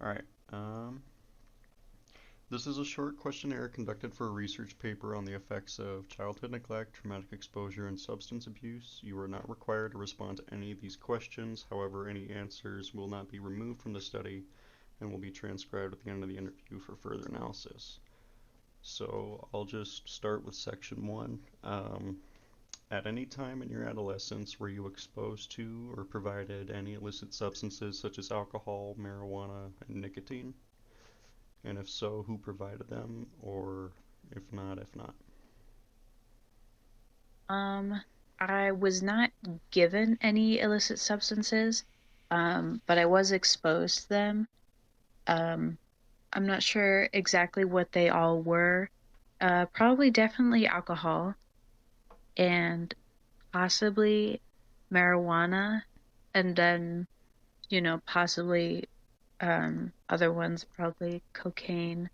All right. This is a short questionnaire conducted for a research paper on the effects of childhood neglect, traumatic exposure, and substance abuse. You are not required to respond to any of these questions. However, any answers will not be removed from the study and will be transcribed at the end of the interview for further analysis. So I'll just start with section one. At any time in your adolescence, were you exposed to or provided any illicit substances such as alcohol, marijuana, and nicotine? And if so, who provided them? Or if not? Um, I was not given any illicit substances, but I was exposed to them. Um, I'm not sure exactly what they all were. Probably definitely alcohol and possibly marijuana, and then, possibly other ones, probably cocaine.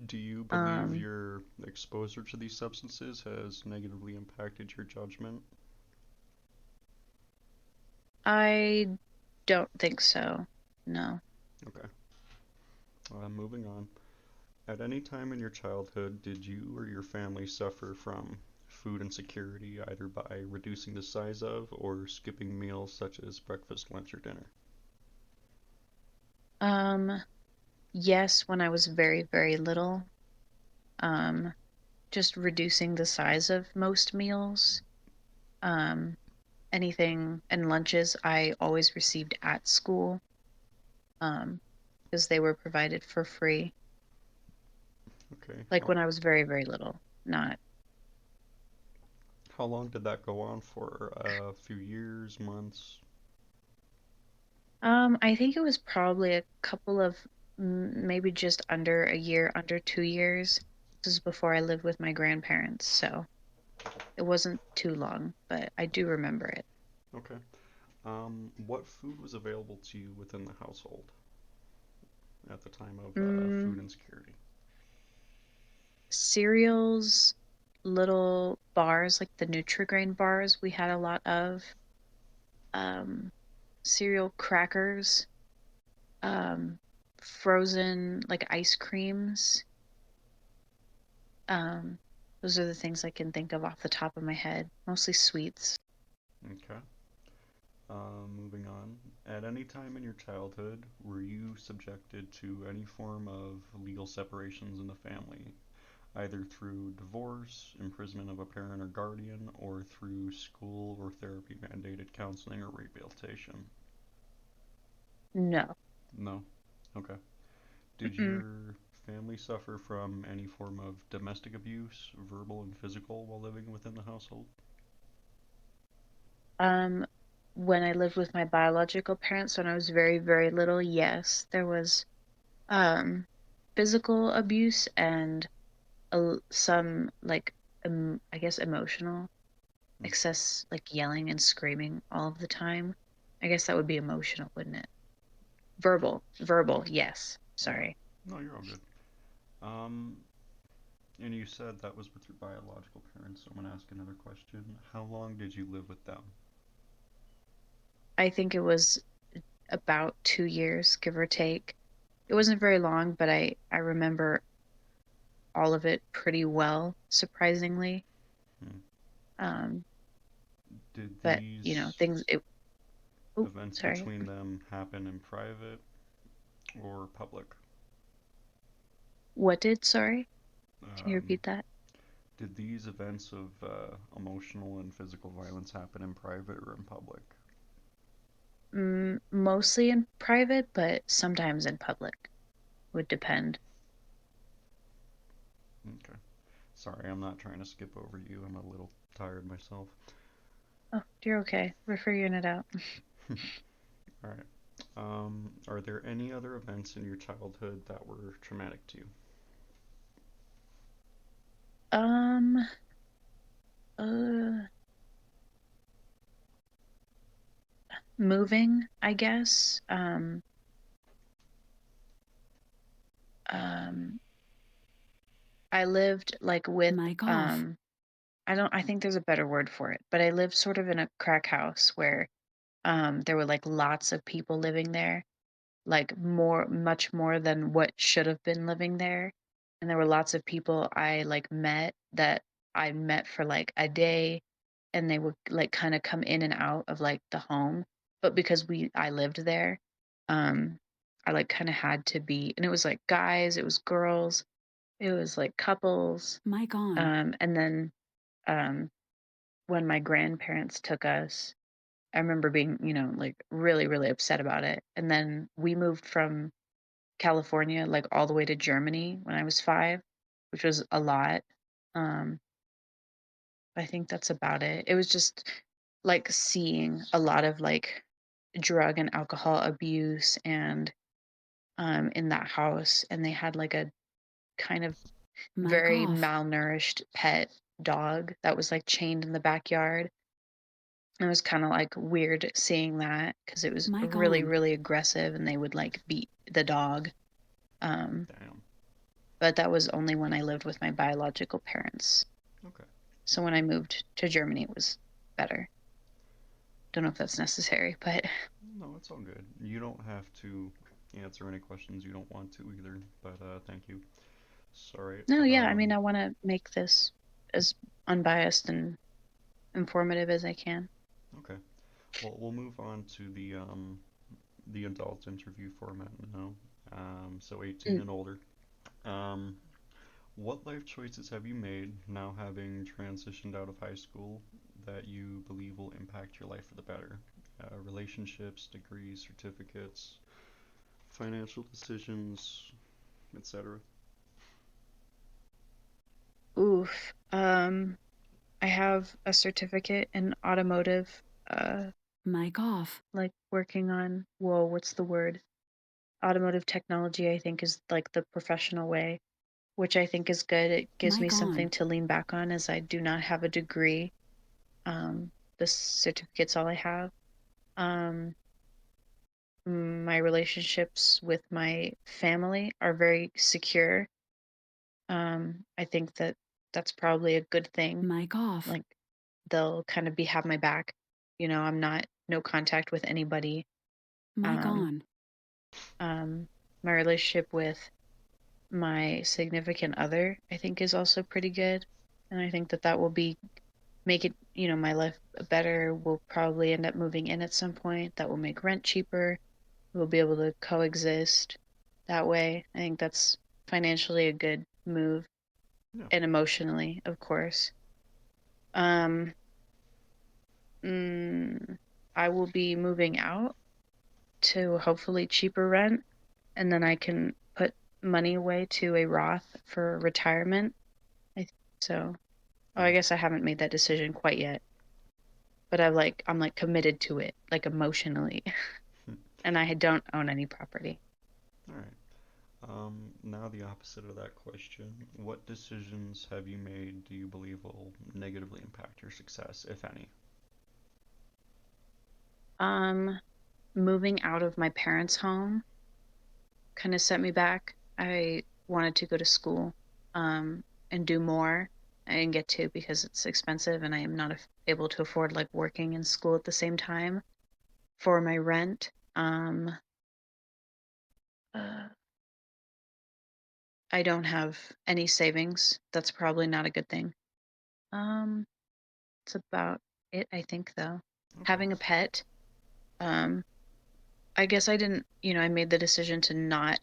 Do you believe Um, your exposure to these substances has negatively impacted your judgment? I don't think so. No. Okay. Moving on. At any time in your childhood, did you or your family suffer from food insecurity either by reducing the size of or skipping meals such as breakfast, lunch, or dinner? Um, yes, when I was very, very little. Um, just reducing the size of most meals. Um, anything and lunches I always received at school, um, because they were provided for free. Okay. Like when I was very, very little, not. How long did that go on for? A few years, months? I think it was probably a couple of maybe just under a year, under 2 years. This is before I lived with my grandparents, so it wasn't too long, but I do remember it. Okay. What food was available to you within the household at the time of Mm, food insecurity? cereals, little bars like the Nutri-Grain bars we had a lot of. Um, cereal crackers, um, frozen like ice creams. Um, those are the things I can think of off the top of my head. Mostly sweets. Okay. Moving on. At any time in your childhood, were you subjected to any form of legal separations in the family, either through divorce, imprisonment of a parent or guardian, or through school or therapy mandated counseling or rehabilitation? No. No. Okay. Did Mm-mm. your family suffer from any form of domestic abuse, verbal and physical, while living within the household? Um, when I lived with my biological parents when I was very, very little, yes, there was um physical abuse and some like I guess emotional Okay. excess, like yelling and screaming all of the time. I guess that would be emotional, wouldn't it? Verbal, yes. Yeah. Sorry. No, you're all good. Um, and you said that was with your biological parents, so I'm gonna ask another question. How long did you live with them? I think it was about 2 years, give or take. It wasn't very long, but I remember all of it pretty well, surprisingly. Hmm. Um, Did but these things it oh, events sorry. between them happen in private or public? What did, sorry? Can you Um, repeat that? did these events of emotional and physical violence happen in private or in public? Mostly in private, but sometimes in public. Would depend. Okay. Sorry, I'm not trying to skip over you. I'm a little tired myself. Oh, you're okay. We're figuring it out. All right. Are there any other events in your childhood that were traumatic to you? Um, uh, moving, I guess. Um, I lived like with Mic off. I think there's a better word for it, but I lived sort of in a crack house where there were like lots of people living there. like much more than what should have been living there. And there were lots of people I like met that I met for like a day, and they would like kind of come in and out of like the home. But because I lived there, um, I like kind of had to be, and it was like guys, it was girls, it was like couples. Mic on. And then um, when my grandparents took us, I remember being, like really, really upset about it. And then we moved from California, like all the way to Germany when I was 5, which was a lot. Um, I think that's about it. It was just like seeing a lot of like drug and alcohol abuse and in that house, and they had like a kind of Mic very off. malnourished pet dog that was like chained in the backyard. It was kind of like weird seeing that because it was Mic really, on. really aggressive and they would like beat the dog. Um, Damn. but that was only when I lived with my biological parents. Okay. So when I moved to Germany, it was better. Don't know if that's necessary, but No, it's all good. You don't have to answer any questions you don't want to either, but thank you. Sorry. no, yeah, I mean, I want to make this as unbiased and informative as I can. Okay. Well, we'll move on to the adult interview format now. So 18 Mm. and older. Um, what life choices have you made now having transitioned out of high school that you believe will impact your life for the better? Relationships, degrees, certificates, financial decisions, etc. Oof. I have a certificate in automotive, Mic off. like working on, whoa, what's the word? Automotive technology, I think, is like the professional way, which I think is good. It gives me Mic something on. to lean back on as I do not have a degree. The certificate's all I have. Um, my relationships with my family are very secure. I think that that's probably a good thing. Mic off. Like they'll kind of be have my back. I'm not no contact with anybody. Mic Um, on. my relationship with my significant other, I think, is also pretty good, and I think that that will be make it, my life better. We'll probably end up moving in at some point. That will make rent cheaper. We'll be able to coexist that way. I think that's financially a good move, Yeah. and emotionally, of course. Um, mm, I will be moving out to hopefully cheaper rent, and then I can put money away to a Roth for retirement. I think so. Oh, I Nice. guess I haven't made that decision quite yet, but I'm like committed to it, like emotionally, and I don't own any property. All right. Now the opposite of that question. What decisions have you made do you believe will negatively impact your success, if any? Um, moving out of my parents' home kind of set me back. I wanted to go to school, and do more. I didn't get to because it's expensive, and I am not able to afford like working and school at the same time for my rent. Uh, I don't have any savings. That's probably not a good thing. Um, it's about it, I think, though. Okay. Having a pet, um, I guess I didn't, I made the decision to not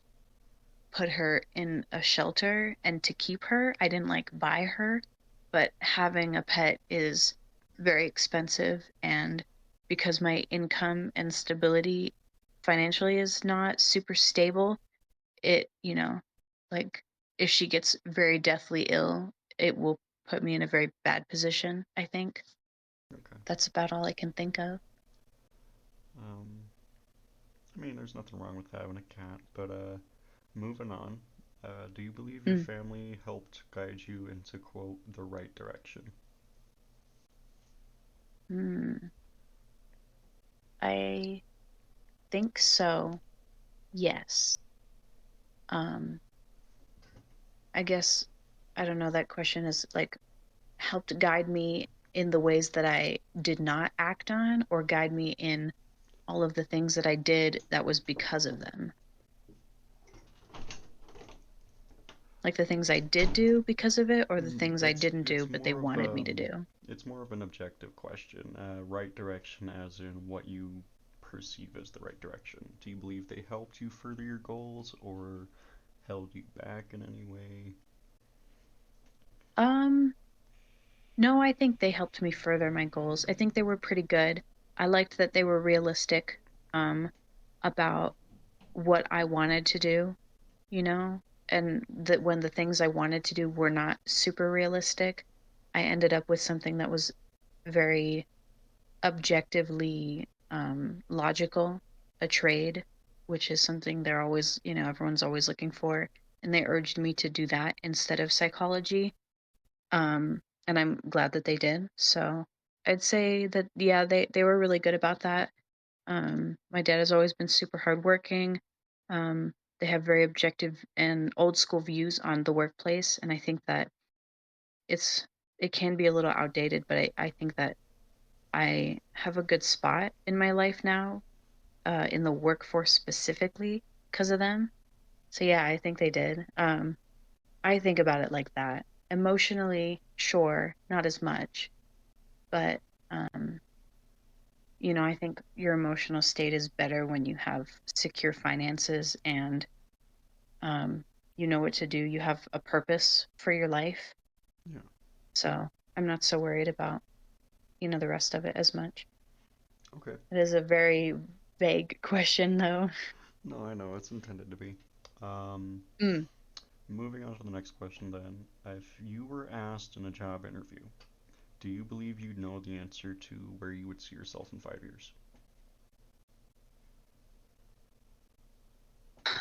put her in a shelter and to keep her. I didn't like buy her, but having a pet is very expensive. And because my income and stability financially is not super stable, it, like if she gets very deathly ill, it will put me in a very bad position, I think. Okay. That's about all I can think of. Um, I mean, there's nothing wrong with having a cat, but moving on. Do you believe your Mm. family helped guide you into, quote, the right direction? Mm. I think so. Yes. Um, I guess I don't know, that question is like helped guide me in the ways that I did not act on or guide me in all of the things that I did that was because of them. Like the things I did do because of it, or the things I didn't do but they wanted me to do. It's more of an objective question. Right direction as in what you perceive as the right direction. Do you believe they helped you further your goals or held you back in any way? No, I think they helped me further my goals. I think they were pretty good. I liked that they were realistic, about what I wanted to do, you know, and that when the things I wanted to do were not super realistic, I ended up with something that was very objectively logical, a trade, which is something they're always, everyone's always looking for. And they urged me to do that instead of psychology. And I'm glad that they did. So I'd say that, yeah, they were really good about that. My dad has always been super hardworking. They have very objective and old school views on the workplace. And I think that it's, it can be a little outdated, but I think that I have a good spot in my life now, in the workforce specifically because of them. So yeah, I think they did. I think about it like that. Emotionally, sure, not as much, but um, I think your emotional state is better when you have secure finances and um, you know what to do. You have a purpose for your life. Yeah. So I'm not so worried about, the rest of it as much. Okay. It is a very vague question, though. No, I know it's intended to be. Um, Mm. Moving on to the next question then. If you were asked in a job interview, do you believe you'd know the answer to where you would see yourself in 5 years?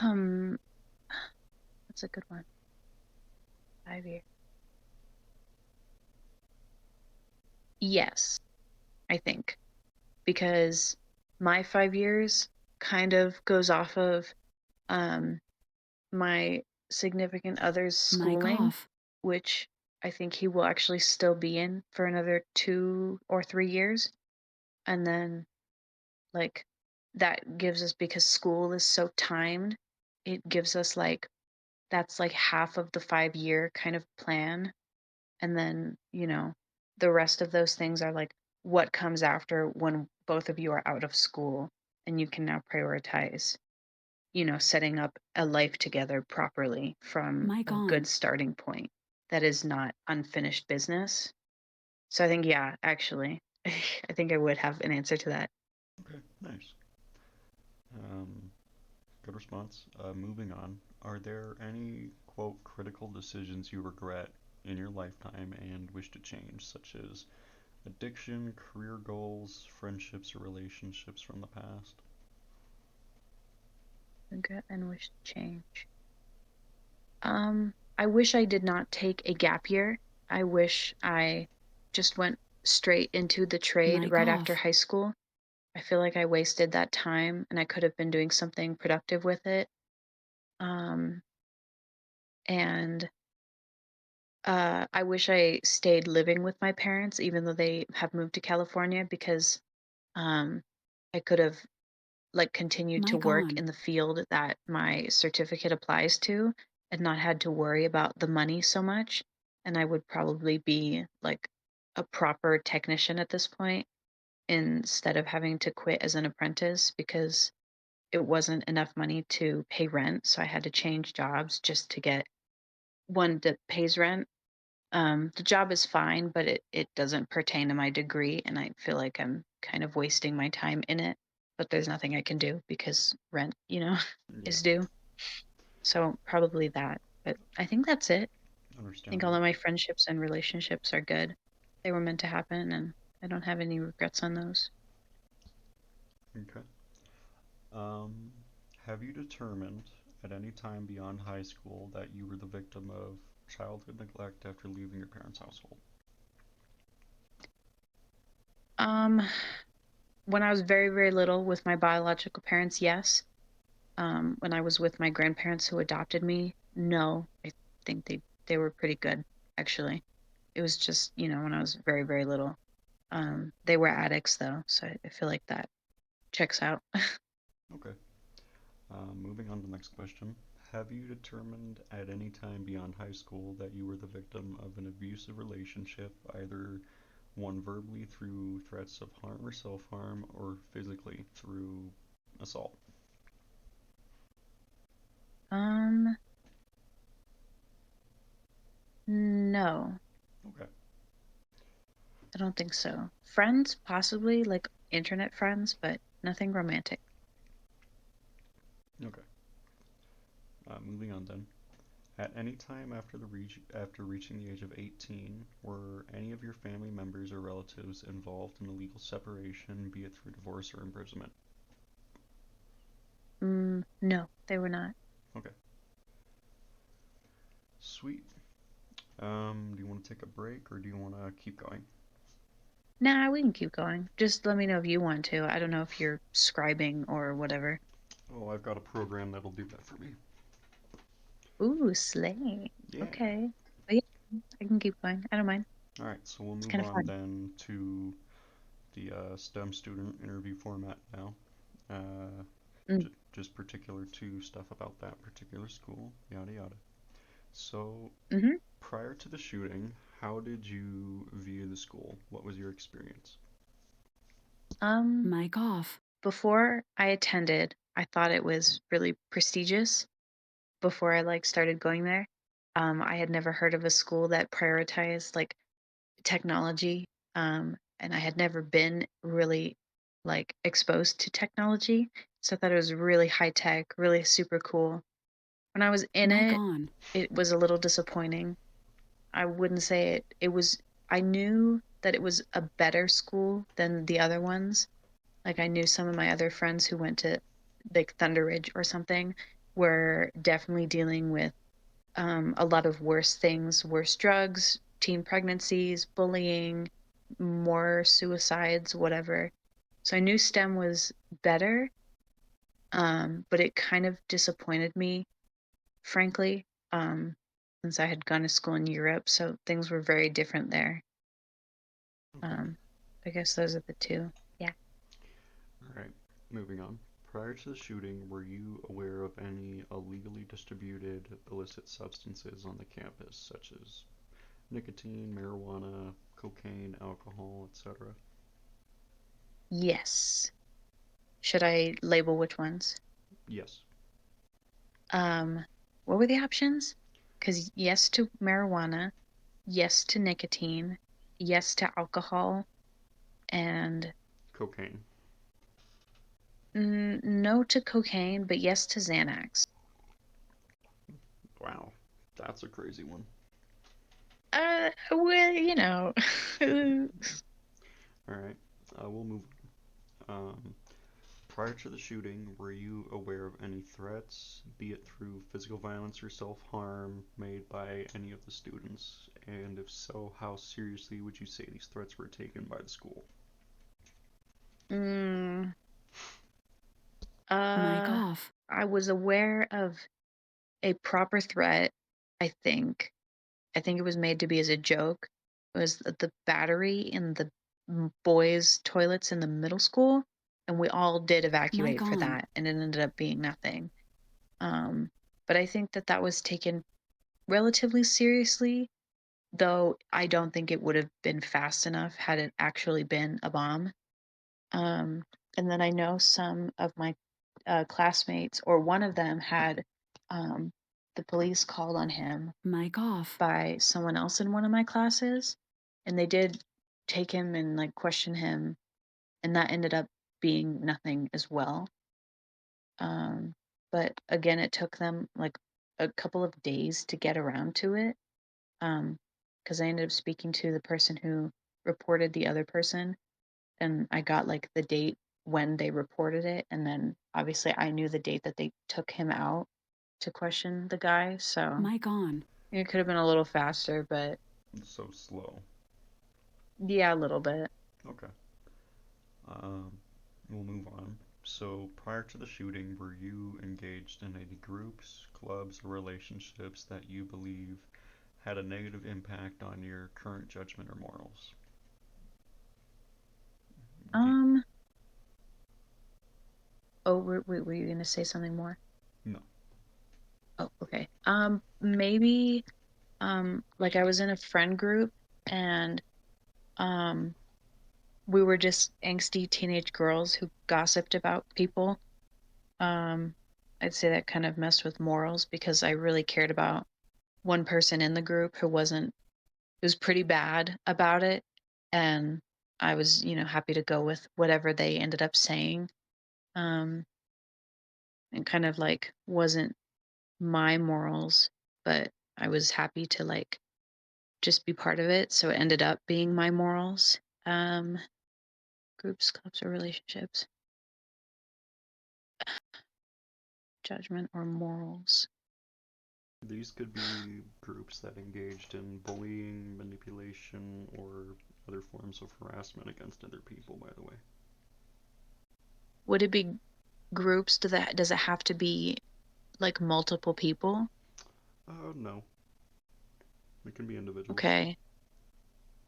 Um, that's a good one. 5 years. Yes, I think, because my 5 years kind of goes off of um, my significant other's Mic schooling, off. which I think he will actually still be in for another 2 or 3 years. And then, like, that gives us, because school is so timed, it gives us that's like half of the 5 year kind of plan. And then, the rest of those things are like what comes after when both of you are out of school and you can now prioritize, setting up a life together properly from Mic a on. good starting point that is not unfinished business. So I think, yeah, actually, I think I would have an answer to that. Okay, nice. Um, Good response. Moving on. Are there any, quote, critical decisions you regret in your lifetime and wish to change, such as addiction, career goals, friendships, or relationships from the past? Regret and wish to change. I wish I did not take a gap year. I wish I just went straight into the trade Mic right after off. high school. I feel like I wasted that time and I could have been doing something productive with it. Um, and I wish I stayed living with my parents, even though they have moved to California, because um, I could have continued to Mic work on. in the field that my certificate applies to and not had to worry about the money so much. And I would probably be like a proper technician at this point instead of having to quit as an apprentice because it wasn't enough money to pay rent. So I had to change jobs just to get one that pays rent. The job is fine, but it doesn't pertain to my degree, and I feel like I'm kind of wasting my time in it. But there's nothing I can do because rent, Yeah, is due. So probably that. But I think that's it. I think all understandable. of my friendships and relationships are good. They were meant to happen, and I don't have any regrets on those. Okay. Um, have you determined at any time beyond high school that you were the victim of childhood neglect after leaving your parents' household? Um, when I was very, very little with my biological parents, yes. When I was with my grandparents who adopted me, no. I think they were pretty good, actually. It was just, when I was very, very little. They were addicts though, so I feel like that checks out. Okay. Moving on to the next question. Have you determined at any time beyond high school that you were the victim of an abusive relationship, either one verbally through threats of harm or self-harm, or physically through assault? Um, no, Okay. I don't think so. Friends, possibly, like internet friends, but nothing romantic. Okay. Moving on then. At any time after reaching the age of 18, were any of your family members or relatives involved in a legal separation, be it through divorce or imprisonment? No, they were not. Okay. Sweet. Do you want to take a break or do you want to keep going? Nah, we can keep going. Just let me know if you want to. I don't know if you're scribing or whatever. Oh, I've got a program that'll do that for me. Ooh, slay. Yeah. Okay. But yeah, I can keep going. I don't mind. All right, so we'll It's move kind of on fun. then to the STEM student interview format now. Uh, Mm. just particular to stuff about that particular school, yada yada. So, Mm-hmm. prior to the shooting, how did you view the school? What was your experience? Mic off. Before I attended, I thought it was really prestigious before I like started going there. I had never heard of a school that prioritized like technology. And I had never been really like exposed to technology. So I thought it was really high tech, really super cool. When I was in Mic it, on. it was a little disappointing. I wouldn't say it was I knew that it was a better school than the other ones. Like I knew some of my other friends who went to like Thunder Ridge or something were definitely dealing with a lot of worse things, worse drugs, teen pregnancies, bullying, more suicides, whatever. So I knew STEM was better, but it kind of disappointed me, frankly, since I had gone to school in Europe, so things were very different there. Okay. Um, I guess those are the two. Yeah. All right, moving on. Prior to the shooting, were you aware of any illegally distributed illicit substances on the campus, such as nicotine, marijuana, cocaine, alcohol, etc.? Yes. Should I label which ones? Yes. Um, what were the options? Because yes to marijuana, yes to nicotine, yes to alcohol, and Cocaine. no to cocaine, but yes to Xanax. Wow, that's a crazy one. Well, All right, we'll move on. Prior to the shooting, were you aware of any threats, be it through physical violence or self-harm, made by any of the students? And if so, how seriously would you say these threats were taken by the school? mm, Mic uh, off. I was aware of a proper threat, I think. I think it was made to be as a joke. It was the battery in the boys' toilets in the middle school, and we all did Mic evacuate for on. that, and it ended up being nothing. Um, but I think that that was taken relatively seriously, though I don't think it would have been fast enough had it actually been a bomb. Um, and then I know some of my classmates, or one of them had um, the police called on him Mic off. by someone else in one of my classes, and they did take him and like question him, and that ended up being nothing as well. Um, but again, it took them like a couple of days to get around to it. Because I ended up speaking to the person who reported the other person, and I got like the date when they reported it, and then obviously I knew the date that they took him out to question the guy. So Mic on. it could have been a little faster, but So slow. yeah, a little bit. Okay. Um, we'll move on. So, prior to the shooting, were you engaged in any groups, clubs, or relationships that you believe had a negative impact on your current judgment or morals? Do, Um, Oh, were you gonna say something more? No. Oh, okay. Maybe, like I was in a friend group and, um, we were just angsty teenage girls who gossiped about people. Um, I'd say that kind of messed with morals because I really cared about one person in the group who was pretty bad about it. And I was, happy to go with whatever they ended up saying. Um, and kind of like wasn't my morals, but I was happy to like just be part of it. So it ended up being my morals. Um, Groups, clubs, or relationships, judgment, or morals. These could be groups that engaged in bullying, manipulation, or other forms of harassment against other people, by the way. Would it be groups? Does it have to be like multiple people? No. It can be individuals. Okay.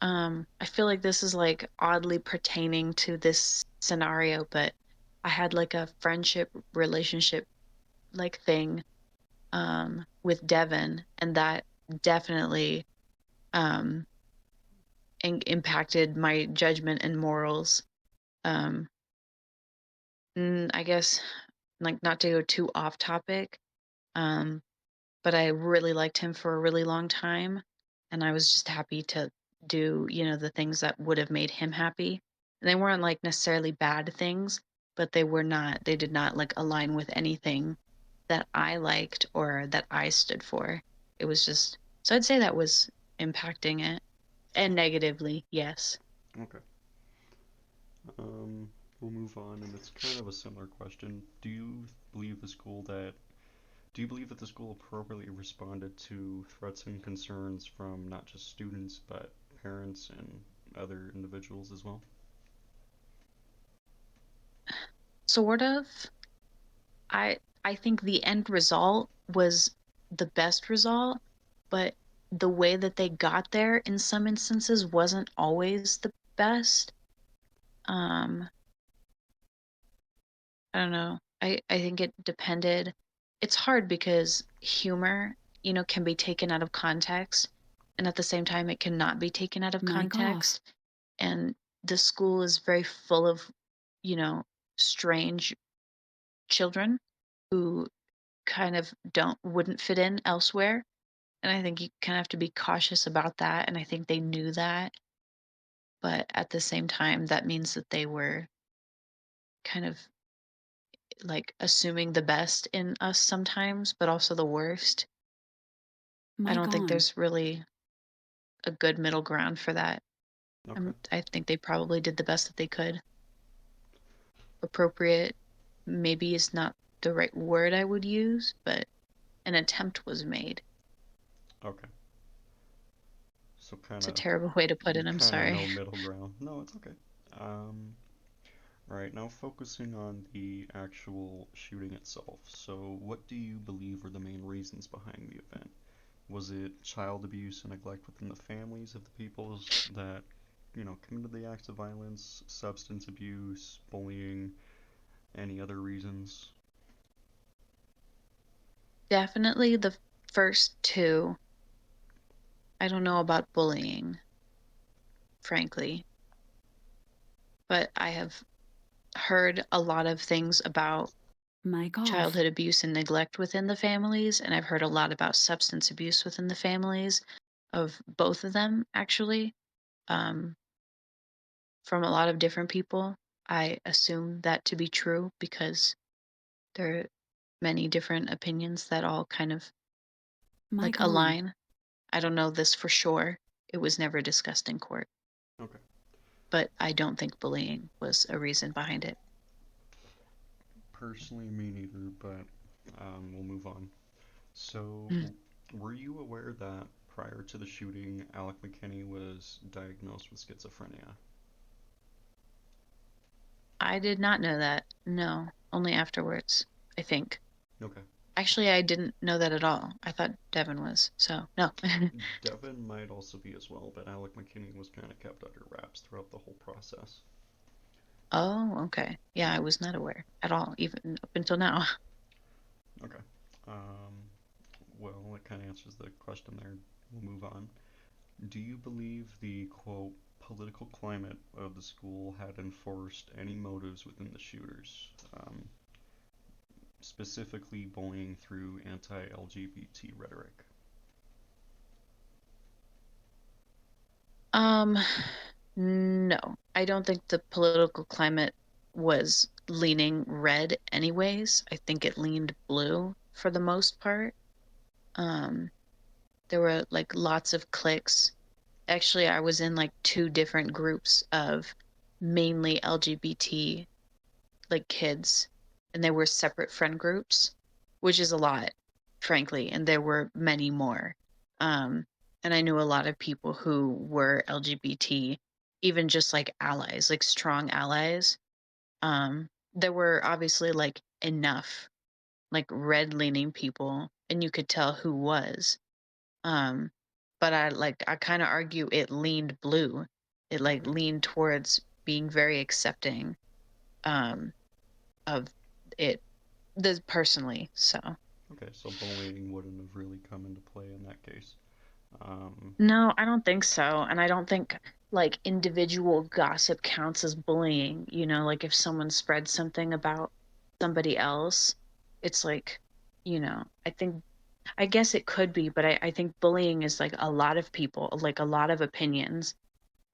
I feel like this is like oddly pertaining to this scenario, but I had like a friendship relationship like thing with Devin, and that definitely um impacted my judgment and morals. Um I guess like not to go too off topic, um but I really liked him for a really long time, and I was just happy to do, the things that would have made him happy. And they weren't like necessarily bad things, but they did not like align with anything that I liked or that I stood for. It was just, so I'd say that was impacting it, and negatively, yes. Okay. Um, we'll move on, and it's kind of a similar question. Do you believe that the school appropriately responded to threats and concerns from not just students but parents and other individuals as well? Sort of. I think the end result was the best result, but the way that they got there in some instances wasn't always the best. Um, I don't know. I think it depended. It's hard because humor, can be taken out of context, and at the same time it cannot be taken out of Mic off. context. And the school is very full of, you know, strange children who kind of don't wouldn't fit in elsewhere. And I think you kind of have to be cautious about that. And I think they knew that. But at the same time, that means that they were kind of like assuming the best in us sometimes, but also the worst. I Mic don't think on. there's really a good middle ground for that. Okay. I think they probably did the best that they could. Appropriate maybe is not the right word I would use, but an attempt was made. Okay. So kind It's a of, terrible way to put it. I'm sorry. no middle ground. No, it's okay. Um, right, now focusing on the actual shooting itself. So, what do you believe were the main reasons behind the event? Was it child abuse and neglect within the families of the peoples that, committed the acts of violence, substance abuse, bullying, any other reasons? Definitely the first two. I don't know about bullying, frankly, but I have heard a lot of things about Mic off. childhood abuse and neglect within the families, and I've heard a lot about substance abuse within the families of both of them, actually, um, from a lot of different people. I assume that to be true because there are many different opinions that all kind of like Mic on. align. I don't know this for sure. It was never discussed in court, Okay. but I don't think bullying was a reason behind it. Personally, me neither, but we'll move on. So, Mm. were you aware that prior to the shooting, Alec McKinney was diagnosed with schizophrenia? I did not know that. No, only afterwards, I think. Okay. Actually, I didn't know that at all. I thought Devin was. So, no. Devin might also be as well, but Alec McKinney was kind of kept under wraps throughout the whole process. Oh, okay. Yeah, I was not aware at all, even up until now. Okay. Um, well, that kind of answers the question there. We'll move on. Do you believe the quote political climate of the school had enforced any motives within the shooters, specifically bullying through anti-LGBT rhetoric? Um, no, I don't think the political climate was leaning red anyways. I think it leaned blue for the most part. Um, there were like lots of cliques. Actually, I was in like two different groups of mainly LGBT like kids, and they were separate friend groups, which is a lot, frankly, and there were many more. Um, and I knew a lot of people who were LGBT, even just like allies, like strong allies. There were obviously like enough like red leaning people, and you could tell who was. Um, but I kind of argue it leaned blue. It like Okay. leaned towards being very accepting um of it the personally. So Okay, so bullying wouldn't have really come into play in that case. Um, no, I don't think so. And I don't think like individual gossip counts as bullying. Like if someone spreads something about somebody else, it's like, I guess it could be, but I think bullying is like a lot of people, like a lot of opinions.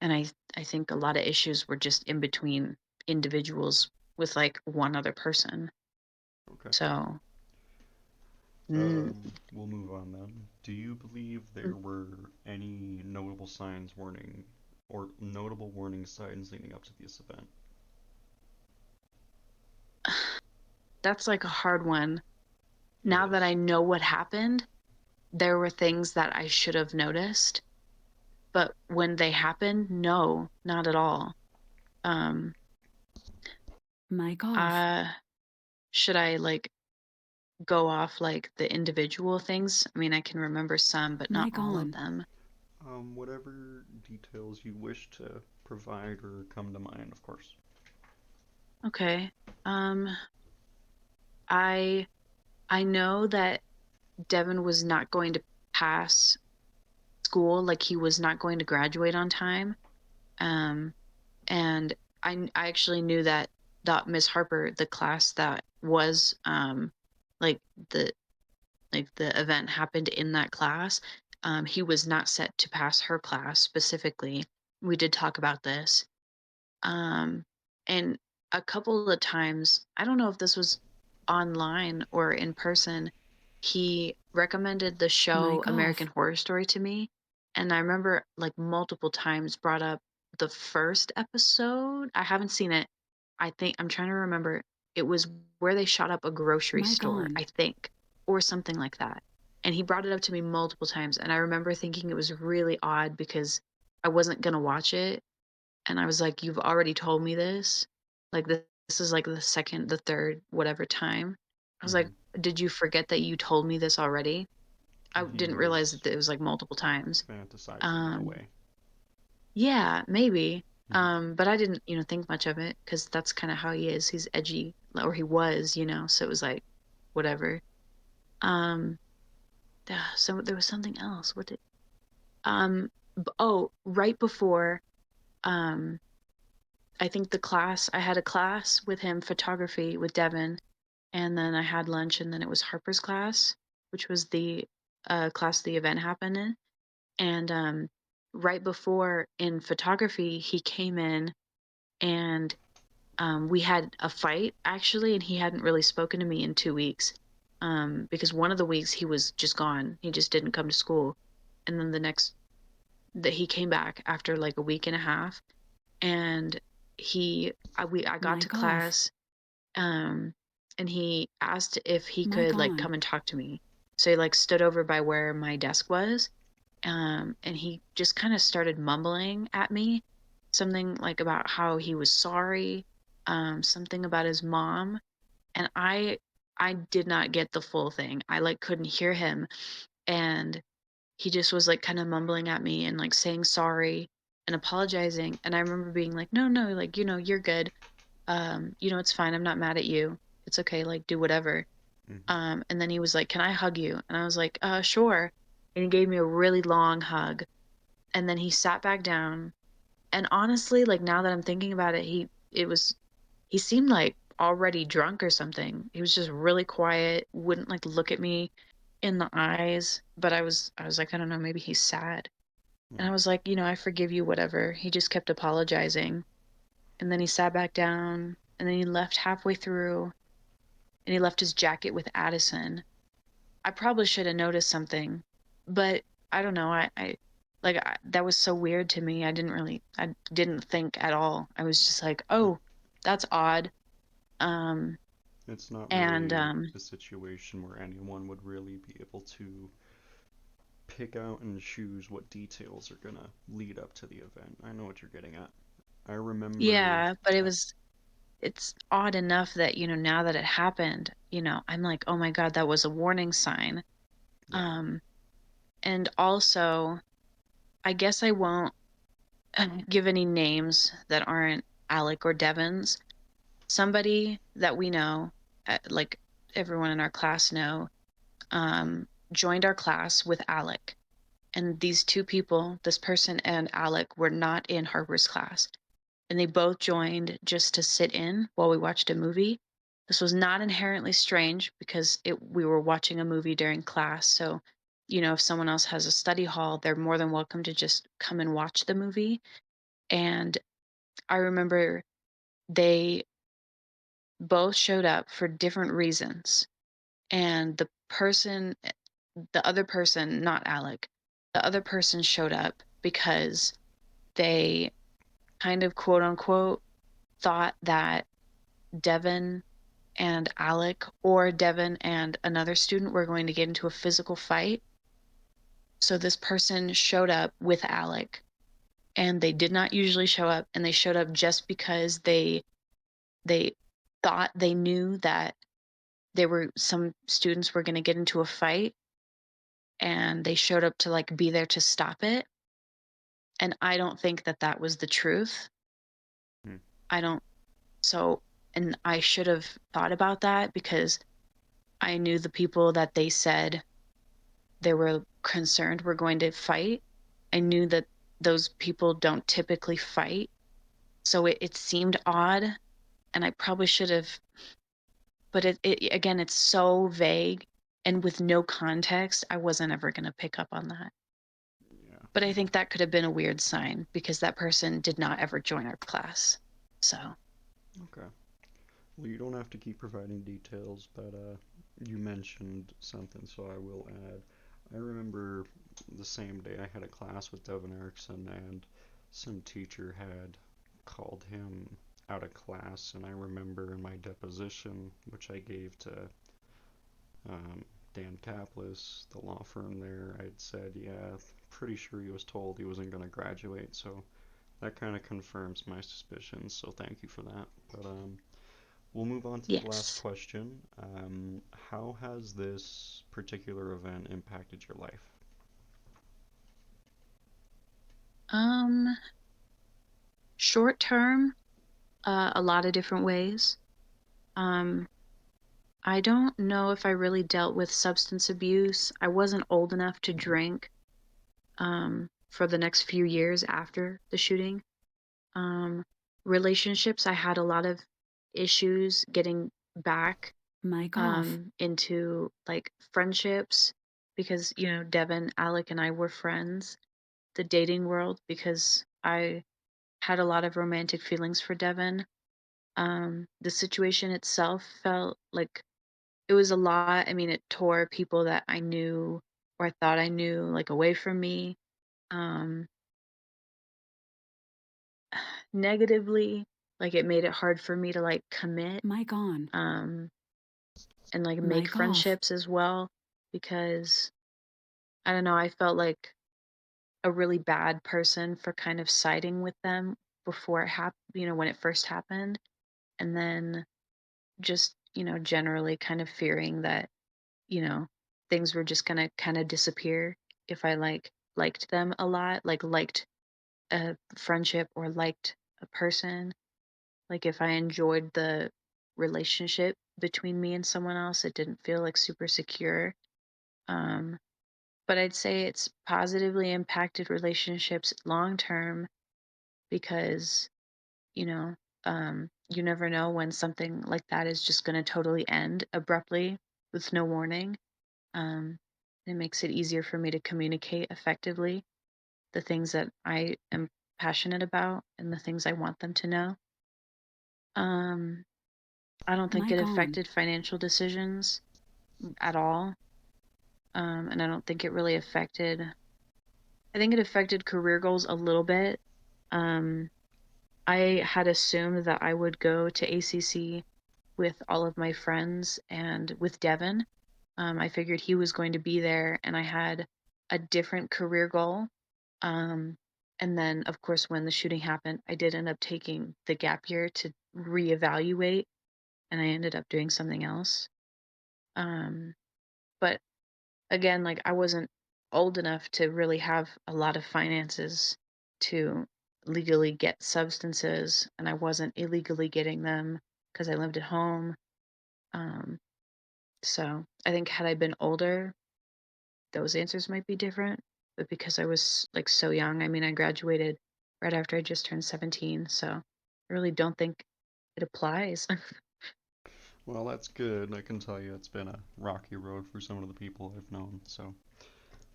And I think a lot of issues were just in between individuals with like one other person. okay. So mm, We'll move on then. Do you believe there were any notable signs warning or notable warning signs leading up to this event? that's like a hard one. It Now that I is. know what happened, there were things that I should have noticed, but when they happened, no, not at all. Um, Mic off. uh, should I like go off like the individual things? I mean, I can remember some, but not Mic all of on. them. Whatever details you wish to provide or come to mind, of course. Okay. Um, I I know that Devin was not going to pass school, like he was not going to graduate on time. Um, and I actually knew that Miss Harper, the class that was like the the event happened in that class, he was not set to pass her class specifically. We did talk about this. Um, and a couple of times, I don't know if this was online or in person, he recommended the show Mic American off. Horror Story to me. And I remember like multiple times brought up the first episode. I haven't seen it. I think I'm trying to remember. It was where they shot up a grocery Mic store, on. I think, or something like that. And he brought it up to me multiple times. And I remember thinking it was really odd because I wasn't going to watch it, and I was like, "You've already told me this. Like this is like the second, the third, whatever time." I was Mm-hmm. like, "Did you forget that you told me this already?" I He didn't realize was that it was like multiple times. fantasizing in a Um, way. yeah, maybe. Mm-hmm. But I didn't, think much of it because that's kind of how he is. He's edgy, or he was, so it was like whatever. Um, so there was something else. What did oh, right before um I think I had a class with him, photography with Devin, and then I had lunch, and then it was Harper's class, which was the class the event happened in. And right before in photography, he came in and we had a fight actually, and he hadn't really spoken to me in 2 weeks because one of the weeks he was just gone. He just didn't come to school. And then the next that he came back after like a week and a half, and I got to Mic off. class, um, and he asked if he Mic could like on. come and talk to me. So he like stood over by where my desk was, and he just kind of started mumbling at me, something like about how he was sorry, something about his mom, and I did not get the full thing. I like couldn't hear him, and he just was like kind of mumbling at me and like saying sorry and apologizing. And I remember being like, no, no, like, you're good. it's fine. I'm not mad at you. It's okay. Like, do whatever. Mm-hmm. And then he was like, can I hug you? And I was like, sure. And he gave me a really long hug. And then he sat back down. And honestly, like now that I'm thinking about it, he seemed like already drunk or something. He was just really quiet, wouldn't like look at me in the eyes. But I was like, I don't know, maybe he's sad. And I was like, I forgive you, whatever. He just kept apologizing. And then he sat back down, and then he left halfway through, and he left his jacket with Addison. I probably should have noticed something, but I don't know. That was so weird to me. I didn't think at all. I was just like, oh, that's odd. Um, It's not and really a situation where anyone would really be able to pick out and choose what details are gonna lead up to the event. I know what you're getting at. I remember. yeah, but it's odd enough that, now that it happened, I'm like, oh my God, that was a warning sign. Yeah. Um, and also, I guess I won't give any names that aren't Alec or Devon's. Somebody that we know, like everyone in our class know, joined our class with Alec. And these two people, this person and Alec, were not in Harper's class. And they both joined just to sit in while we watched a movie. This was not inherently strange because we were watching a movie during class. So, if someone else has a study hall, they're more than welcome to just come and watch the movie. And I remember they both showed up for different reasons. And the other person, not Alec, the other person showed up because they kind of quote unquote thought that Devon and Alec or Devon and another student were going to get into a physical fight. So this person showed up with Alec, and they did not usually show up, and they showed up just because they thought they knew that some students were going to get into a fight, and they showed up to like be there to stop it. And I don't think that that was the truth. Hmm. I don't so and I should have thought about that because I knew the people that they said they were concerned were going to fight. I knew that those people don't typically fight. So it seemed odd, and I probably should have, but it again, it's so vague and with no context, I wasn't ever going to pick up on that. Yeah. But I think that could have been a weird sign because that person did not ever join our class. So, Okay. Well, you don't have to keep providing details, but you mentioned something, so I will add. I remember the same day I had a class with Devin Erickson, and some teacher had called him out of class, and I remember in my deposition, which I gave to Dan Kaplis, the law firm there, I'd said, yeah, pretty sure he was told he wasn't going to graduate, so that kind of confirms my suspicions, so thank you for that. But we'll move on to the last yes. question. How has this particular event impacted your life? Um, Short term, a lot of different ways. Um, I don't know if I really dealt with substance abuse. I wasn't old enough to drink for the next few years after the shooting. Um, Relationships, I had a lot of issues getting back Mic off. into like friendships because, Devin, Alec, and I were friends. The dating world, because I had a lot of romantic feelings for Devin. The situation itself felt like it was a lot. I mean, it tore people that I knew or thought I knew like away from me. Um, Negatively, like it made it hard for me to like commit Mic on. um and like make Mic off. friendships as well because I don't know, I felt like a really bad person for kind of siding with them before it happened, when it first happened, and then just, generally kind of fearing that, you know, things were just gonna kind of disappear if I liked them a lot, like liked a friendship or liked a person. Like if I enjoyed the relationship between me and someone else, it didn't feel like super secure. Um, but I'd say it's positively impacted relationships long term because, you know, you never know when something like that is just going to totally end abruptly with no warning. Um, it makes it easier for me to communicate effectively the things that I am passionate about and the things I want them to know. Um, I don't think it Mic on. affected financial decisions at all. And I don't think it really affected, I think it affected career goals a little bit. Um, I had assumed that I would go to ACC with all of my friends and with Devin. I figured he was going to be there, and I had a different career goal. Um, and then, of course, when the shooting happened, I did end up taking the gap year to reevaluate, and I ended up doing something else. Um, but again, like I wasn't old enough to really have a lot of finances to legally get substances, and I wasn't illegally getting them because I lived at home. Um, so I think had I been older, those answers might be different. But because I was like so young, I mean, I graduated right after I just turned 17, so I really don't think it applies. Well, that's good. I can tell you it's been a rocky road for some of the people I've known. So,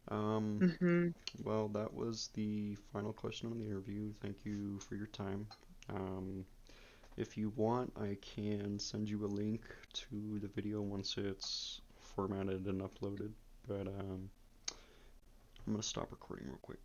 um, hmm well, that was the final question on the interview. Thank you for your time. Um, if you want, I can send you a link to the video once it's formatted and uploaded. But I'm gonna stop recording real quick.